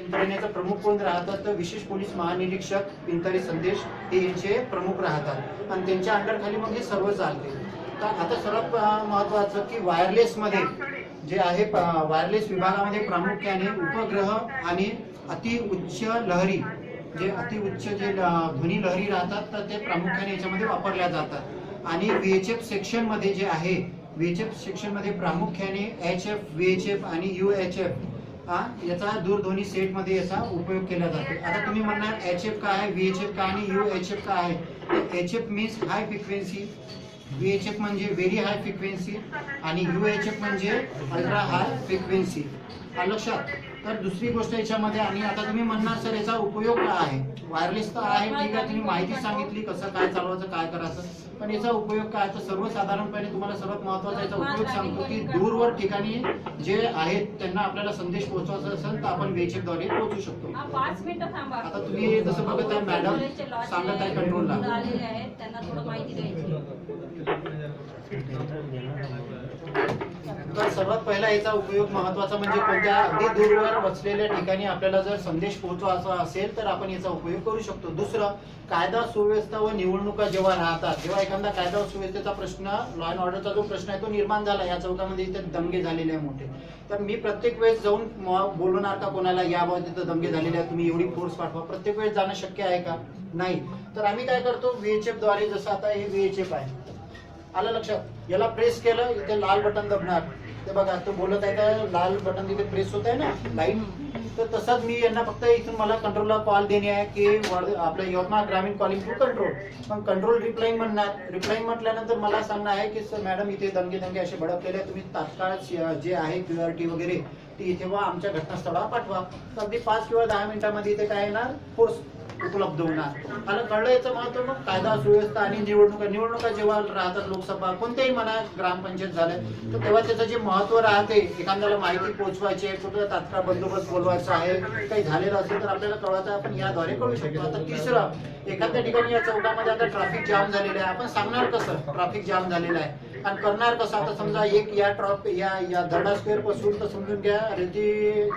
यंत्रणेचा प्रमुख कोण राहतात तर विशेष पोलीस महानिरीक्षक पिंपरी संदेश हे यांचे प्रमुख राहतात आणि त्यांच्या अंडर खाली मग हे सर्व चालते. तर आता सर्वात महत्वाचं की वायरलेसमध्ये जे आहे वायरलेस विभागामध्ये प्रामुख्याने उपग्रह आणि अति उच्च लहरी जे अति उच्च जे ध्वनी लहरी राहतात तर ते प्रामुख्याने याच्यामध्ये वापरल्या जातात. आणि VHF सेक्शन मध्ये जे आहे VHF सेक्शन मध्ये प्रामुख्याने HF, VHF आणि UHF याचा दूरध्वनी सेट मध्ये याचा उपयोग केला जातो. आता तुम्ही म्हणणार HF काय आहे, VHF काय आणि UHF काय आहे. HF means high frequency, VHF म्हणजे व्हेरी हाय फ्रिक्वेन्सी आणि UHF म्हणजे अल्ट्रा हाय फ्रिक्वेन्सी. लक्षात. तर दुसरी गोष्ट याच्यामध्ये आणि आता तुम्ही म्हणणार सर याचा उपयोग काय आहे. वायरलेस तर आहे ठीक आहे, तुम्ही माहिती सांगितली कसं काय चालवायचं काय करायचं, पण याचा उपयोग काय तर सर्वसाधारणपणे तुम्हाला सर्वात महत्वाचा याचा उपयोग सांगतो की दूरवर ठिकाणी जे आहेत त्यांना आपल्याला संदेश पोहोचवायचा असेल तर आपण VHF द्वारे पोहोचू शकतो. 5 मिनिटं थांबा. आता तुम्ही जसं बघत आहे मॅडम सांगत आहे कंट्रोलला त्यांना थोडं माहिती द्यायची. तर सर्वात पहिला याचा उपयोग महत्वाचा म्हणजे कोणत्या अगदी दूरवर वसलेल्या ठिकाणी आपल्याला जर संदेश पोहोचवायचा असेल तर आपण याचा उपयोग करू शकतो. दुसरं, कायदा सुव्यवस्था व निवडणुका जेव्हा राहतात जेव्हा एखादा कायदा सुव्यवस्थेचा प्रश्न लॉ अँड ऑर्डरचा जो प्रश्न आहे तो निर्माण झाला या चौकामध्ये इथे दंगे झालेले आहे मोठे, तर मी प्रत्येक वेळेस जाऊन बोलवणार का कोणाला या बाबा तिथे दंगे झालेले आहेत तुम्ही एवढी फोर्स पाठवा, प्रत्येक वेळेस जाणं शक्य आहे का नाही. तर आम्ही काय करतो VHF द्वारे, जसं आता हे VHF आहे आलं लक्षात, याला प्रेस केलं इथे लाल बटन दबणार, ते बघा तो बोलत आहे तर लाल बटन तिथे प्रेस होत आहे ना लाईन, तर तसाच मी यांना फक्त इथून मला कंट्रोलला कॉल देणे आहे की आपलं यवतमाळ ग्रामीण कॉलिंग टू कंट्रोल, पण कंट्रोल रिप्लाईंग म्हणणार, रिप्लाईंग म्हटल्यानंतर मला सांगणं आहे की सर मॅडम इथे दंगे असे भडकलेले तुम्ही तात्काळ जे आहे QRT वगैरे ती इथे वा आमच्या घटनास्थळावर पाठवा. तर अगदी 5 किंवा 10 मिनिटांमध्ये इथे काय येणार फोर्स उपलब्ध होणार. मला कळलं याचं महत्व. मग कायदा सुव्यवस्था आणि निवडणुका जेव्हा राहतात लोकसभा कोणत्याही म्हणा ग्रामपंचायत झालं तर तेव्हा त्याचं जे महत्व राहते एखाद्याला माहिती पोहोचवायची आहे, कुठं तात्काळ बंदोबस्त बोलवायचा आहे, काही झालेलं असेल तर आपल्याला कळवायचं आपण याद्वारे कळू शकतो. आता तिसरं, एखाद्या ठिकाणी या चौकामध्ये आता ट्रॅफिक जाम झालेलं आहे, आपण सांगणार कसं ट्रॅफिक जाम झालेलं आहे आणि करणार कसं. आता समजा एक या दर्डा स्क्वेअर पासून तर समजून घ्या रेवती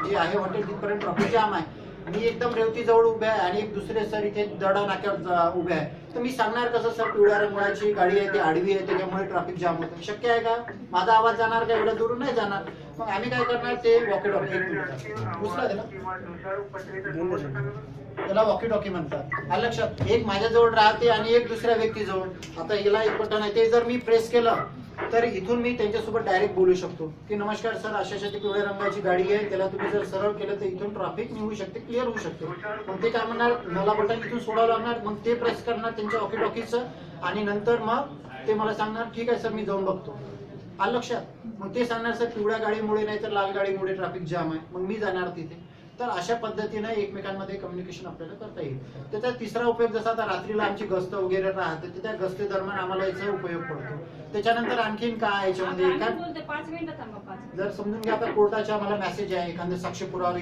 जी आहे हॉटेल तिथपर्यंत ट्रॅफिक जाम आहे, मी एकदम रेवती जवळ उभे आहे आणि एक दुसरे सर इथे दडा नाक्यावर उभे आहे, तर मी सांगणार कसं सर पिवळ्या रंगाची गाडी आहे ती आडवी आहे त्याच्यामुळे ट्रॅफिक जाम होतं. शक्य आहे का. माझा आवाज जाणार का एवढ्या दूरून नाही जाणार. मग आम्ही काय करणार ते वॉकी टॉकी उचला त्याला वॉकी टॉकी म्हणतात. लक्षात. एक माझ्याजवळ राहते आणि एक दुसऱ्या व्यक्तीजवळ. आता याला एक बटन आहे ते जर मी प्रेस केलं तर इथून मी त्यांच्यासोबत डायरेक्ट बोलू शकतो की नमस्कार सर अशा पिवळ्या रंगाची गाडी आहे, त्याला तुम्ही जर सरळ केलं तर इथून ट्रॅफिक निघू शकते, क्लिअर होऊ शकते. मग ते काय म्हणणार मला बटन इथून सोडावं लागणार, मग ते प्रेस करणार त्यांच्या वॉकी टॉकीचं आणि नंतर मग ते मला सांगणार ठीक आहे सर मी जाऊन बघतो. आलं लक्षात. मग ते सांगणार सर पिवळ्या गाडीमुळे नाही तर लाल गाडीमुळे ट्रॅफिक जाम आहे, मग मी जाणार तिथे. तर अशा पद्धतीने एकमेकांमध्ये कम्युनिकेशन आपल्याला करता येईल. त्याचा तिसरा उपयोग जसा आता रात्रीला आमची गस्त वगैरे राहते तर त्या गस्ती दरम्यान आम्हाला याचा उपयोग पडतो. त्याच्यानंतर आणखीन काय याच्यामध्ये जर समजून घ्या आता कोर्टाच्या आम्हाला मेसेज आहे एखाद्या साक्ष पुरावा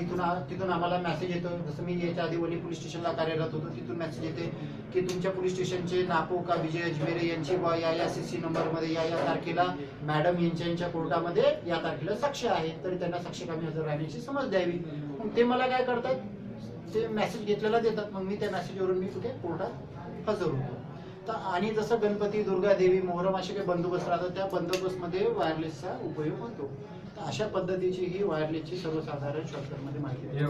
तिथून आम्हाला मेसेज येतो. जसं मी याच्या आधी वली पोलीस स्टेशनला कार्यरत होतो तिथून मेसेज येते की तुमच्या पोलीस स्टेशनचे नापो का विजय अजमेरे यांची या CC नंबरमध्ये या तारखेला मॅडम यांच्या कोर्टामध्ये या तारखेला साक्ष आहे तरी त्यांना साक्ष कमी हजर राहण्याची समज द्यावी. मग ते मला काय करतात ते मेसेज घेतलेला देतात, मग मी त्या मेसेजवरून मी कुठे कोर्टात हजर होतो. तर आणि जसं गणपती दुर्गा देवी मोहरम असे काही बंदोबस्त राहतात त्या बंदोबस्तमध्ये वायरलेसचा उपयोग होतो. तर अशा पद्धतीची ही वायरलेसची सर्वसाधारण शॉर्टकटमध्ये माहिती आहे.